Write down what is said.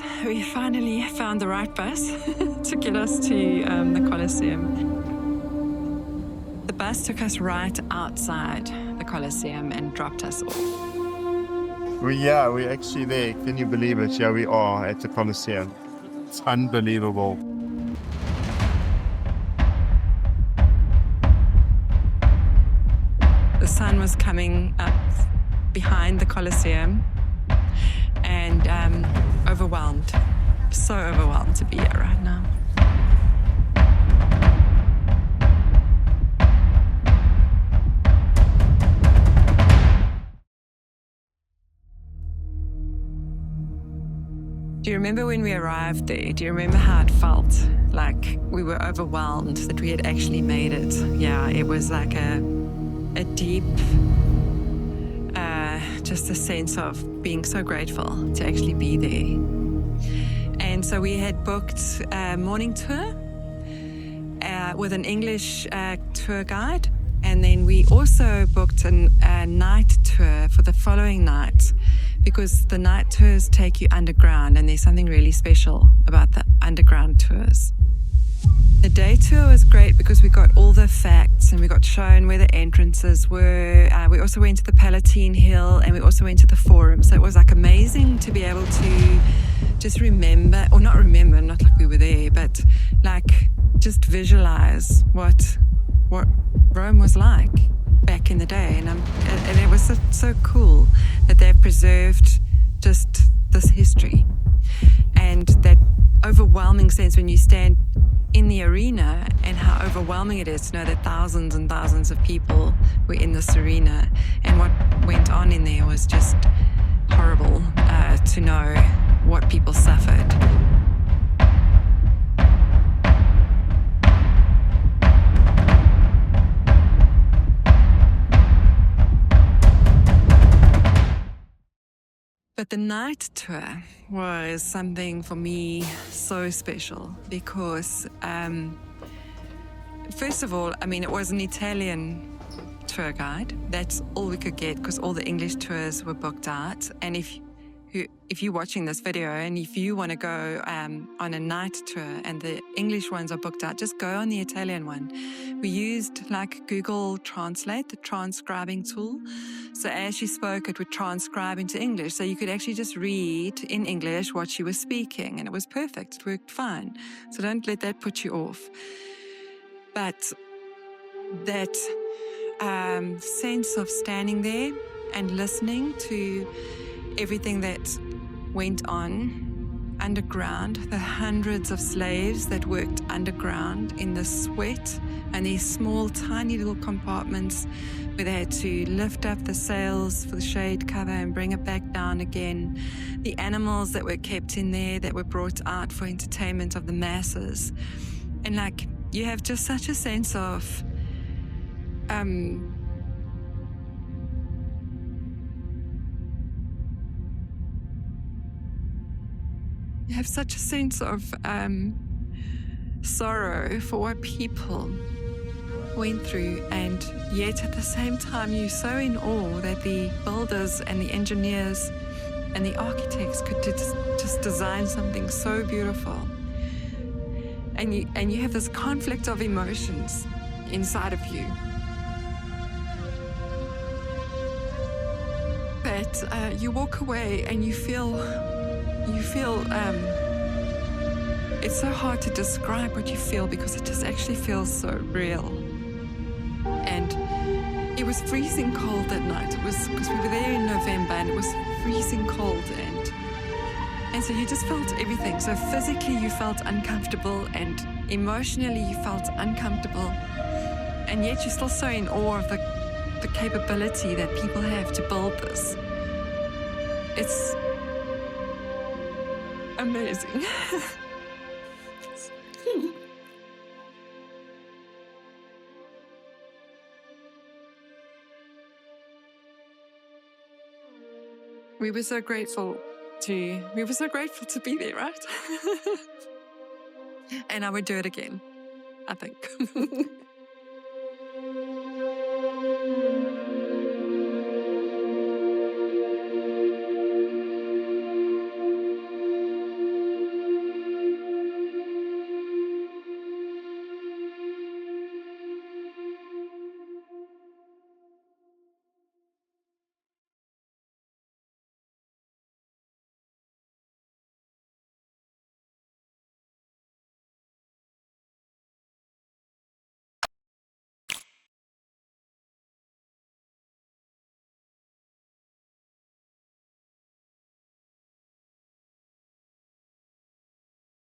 right. We finally found the right bus to get us to the Colosseum. The bus took us right outside the Colosseum and dropped us off. We're actually there. Can you believe it? Yeah, we are at the Colosseum. It's unbelievable. The sun was coming up behind the Colosseum and overwhelmed. So overwhelmed to be here right now. Do you remember when we arrived there? Do you remember how it felt? Like we were overwhelmed that we had actually made it. Yeah, it was like a deep, just a sense of being so grateful to actually be there. And so we had booked a morning tour with an English tour guide. And then we also booked a night tour for the following night, because the night tours take you underground, and there's something really special about the underground tours. The day tour was great because we got all the facts and we got shown where the entrances were. We also went to the Palatine Hill and we also went to the Forum. So it was like amazing to be able to just remember, or not remember, not like we were there, but like just visualize what Rome was like back in the day. And it was so cool that they've preserved just this history. And that overwhelming sense when you stand in the arena, and how overwhelming it is to know that thousands and thousands of people were in this arena, and what went on in there was just horrible, to know what people suffered. But the night tour was something for me so special because, first of all, I mean, it was an Italian tour guide. That's all we could get because all the English tours were booked out. And if you're watching this video and if you want to go on a night tour and the English ones are booked out, just go on the Italian one. We used like Google Translate, the transcribing tool. So as she spoke, it would transcribe into English. So you could actually just read in English what she was speaking, and it was perfect. It worked fine. So don't let that put you off. But that sense of standing there and listening to everything that went on underground, the hundreds of slaves that worked underground in the sweat and these small, tiny little compartments where they had to lift up the sails for the shade cover and bring it back down again. The animals that were kept in there that were brought out for entertainment of the masses. And like, you have just such a sense of you have such a sense of sorrow for what people went through, and yet at the same time you're so in awe that the builders and the engineers and the architects could just design something so beautiful. And you have this conflict of emotions inside of you. That you walk away and you feel it's so hard to describe what you feel because it just actually feels so real. And it was freezing cold that night. It was because we were there in November and it was freezing cold, and so you just felt everything. So physically you felt uncomfortable and emotionally you felt uncomfortable, and yet you're still so in awe of the capability that people have to build this. It's amazing. We were so grateful to be there, right? And I would do it again, I think.